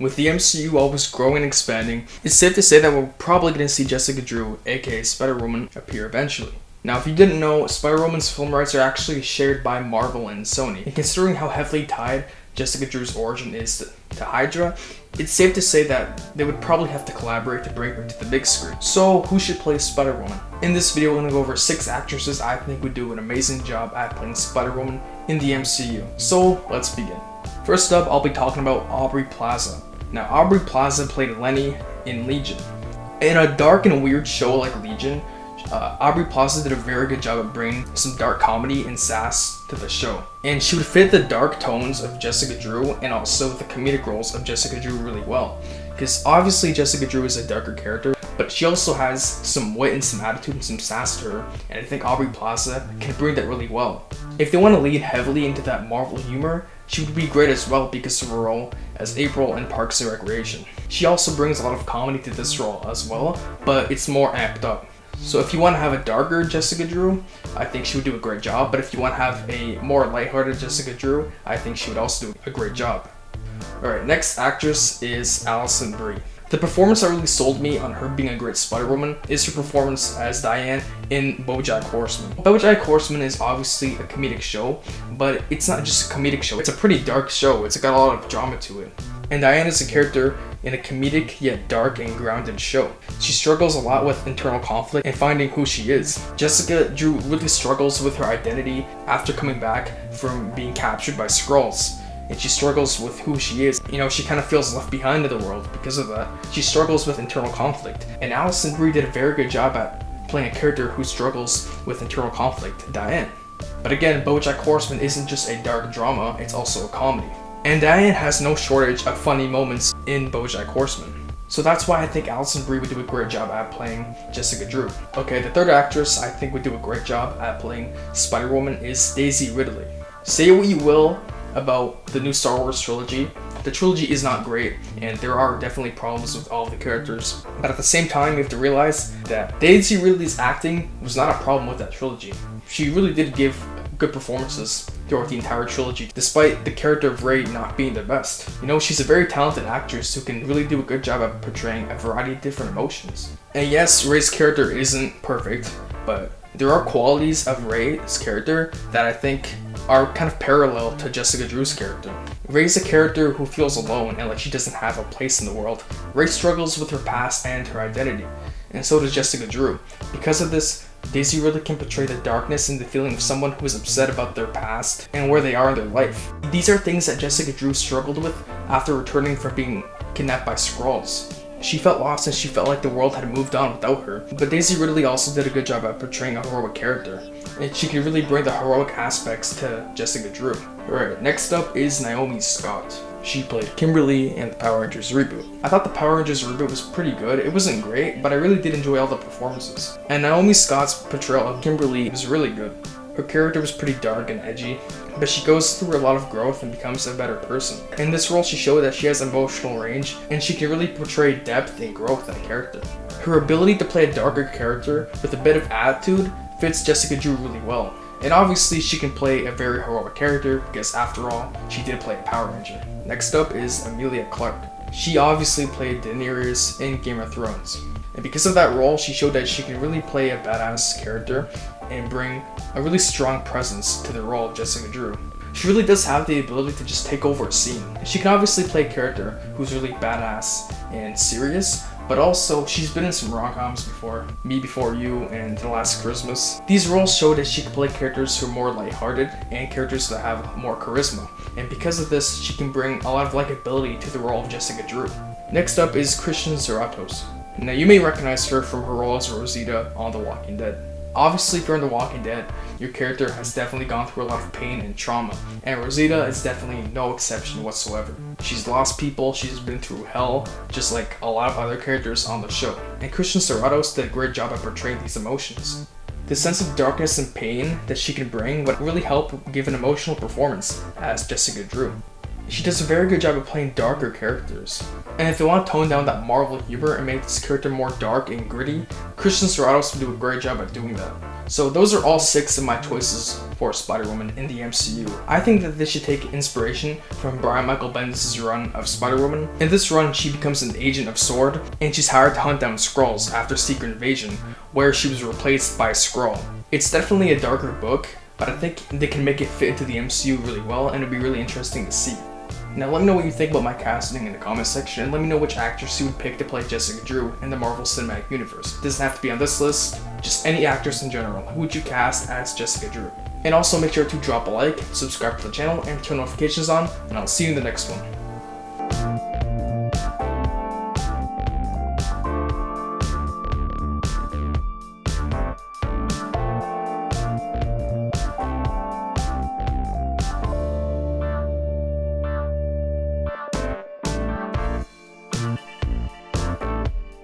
With the MCU always growing and expanding, it's safe to say that we're probably going to see Jessica Drew, aka Spider-Woman, appear eventually. Now, if you didn't know, Spider-Woman's film rights are actually shared by Marvel and Sony, and considering how heavily tied Jessica Drew's origin is to Hydra, it's safe to say that they would probably have to collaborate to bring her to the big screen. So, who should play Spider-Woman? In this video, we're going to go over 6 actresses I think would do an amazing job at playing Spider-Woman in the MCU. So, let's begin. First up, I'll be talking about Aubrey Plaza. Now, Aubrey Plaza played Lenny in Legion. In a dark and weird show like Legion, Aubrey Plaza did a very good job of bringing some dark comedy and sass to the show. And she would fit the dark tones of Jessica Drew and also the comedic roles of Jessica Drew really well. Because obviously Jessica Drew is a darker character, but she also has some wit and some attitude and some sass to her, and I think Aubrey Plaza can bring that really well. If they want to lead heavily into that Marvel humor, she would be great as well because of her role as April in Parks and Recreation. She also brings a lot of comedy to this role as well, but it's more amped up. So if you want to have a darker Jessica Drew, I think she would do a great job, but if you want to have a more lighthearted Jessica Drew, I think she would also do a great job. Alright, next actress is Alison Brie. The performance that really sold me on her being a great Spider-Woman is her performance as Diane in BoJack Horseman. BoJack Horseman is obviously a comedic show, but it's not just a comedic show, it's a pretty dark show. It's got a lot of drama to it. And Diane is a character in a comedic yet dark and grounded show. She struggles a lot with internal conflict and finding who she is. Jessica Drew really struggles with her identity after coming back from being captured by Skrulls. And she struggles with who she is. You know, she kind of feels left behind in the world because of that. She struggles with internal conflict. And Alison Brie did a very good job at playing a character who struggles with internal conflict, Diane. But again, BoJack Horseman isn't just a dark drama, it's also a comedy. And Diane has no shortage of funny moments in BoJack Horseman. So that's why I think Alison Brie would do a great job at playing Jessica Drew. Okay, the third actress I think would do a great job at playing Spider-Woman is Daisy Ridley. Say what you will about the new Star Wars trilogy, the trilogy is not great, and there are definitely problems with all of the characters. But at the same time, you have to realize that Daisy Ridley's acting was not a problem with that trilogy. She really did give good performances throughout the entire trilogy, despite the character of Rey not being the best. You know, she's a very talented actress who can really do a good job at portraying a variety of different emotions. And yes, Rey's character isn't perfect, but there are qualities of Rey's character that I think are kind of parallel to Jessica Drew's character. Rey's a character who feels alone and like she doesn't have a place in the world. Rey struggles with her past and her identity, and so does Jessica Drew. Because of this, Daisy Ridley can portray the darkness and the feeling of someone who is upset about their past and where they are in their life. These are things that Jessica Drew struggled with after returning from being kidnapped by Skrulls. She felt lost and she felt like the world had moved on without her. But Daisy Ridley also did a good job at portraying a heroic character, and she could really bring the heroic aspects to Jessica Drew. Alright, next up is Naomi Scott. She played Kimberly in the Power Rangers reboot. I thought the Power Rangers reboot was pretty good. It wasn't great, but I really did enjoy all the performances. And Naomi Scott's portrayal of Kimberly was really good. Her character was pretty dark and edgy, but she goes through a lot of growth and becomes a better person. In this role, she showed that she has emotional range, and she can really portray depth and growth in a character. Her ability to play a darker character with a bit of attitude fits Jessica Drew really well. And obviously, she can play a very heroic character because after all, she did play a Power Ranger. Next up is Emilia Clarke. She obviously played Daenerys in Game of Thrones. And because of that role, she showed that she can really play a badass character and bring a really strong presence to the role of Jessica Drew. She really does have the ability to just take over a scene. She can obviously play a character who's really badass and serious, but also she's been in some rom-coms before, Me Before You and The Last Christmas. These roles show that she can play characters who are more lighthearted and characters that have more charisma. And because of this, she can bring a lot of likability to the role of Jessica Drew. Next up is Christian Serratos. Now you may recognize her from her role as Rosita on The Walking Dead. Obviously, if you're in The Walking Dead, your character has definitely gone through a lot of pain and trauma, and Rosita is definitely no exception whatsoever. She's lost people, she's been through hell, just like a lot of other characters on the show. And Christian Serratos did a great job at portraying these emotions. The sense of darkness and pain that she can bring would really help give an emotional performance as Jessica Drew. She does a very good job of playing darker characters. And if they want to tone down that Marvel humor and make this character more dark and gritty, Christian Serratos would do a great job at doing that. So those are all 6 of my choices for Spider-Woman in the MCU. I think that they should take inspiration from Brian Michael Bendis' run of Spider-Woman. In this run, she becomes an agent of S.W.O.R.D, and she's hired to hunt down Skrulls after Secret Invasion, where she was replaced by a Skrull. It's definitely a darker book, but I think they can make it fit into the MCU really well, and it'd be really interesting to see. Now let me know what you think about my casting in the comments section, and let me know which actress you would pick to play Jessica Drew in the Marvel Cinematic Universe. It doesn't have to be on this list, just any actress in general. Who would you cast as Jessica Drew? And also make sure to drop a like, subscribe to the channel, and turn notifications on, and I'll see you in the next one.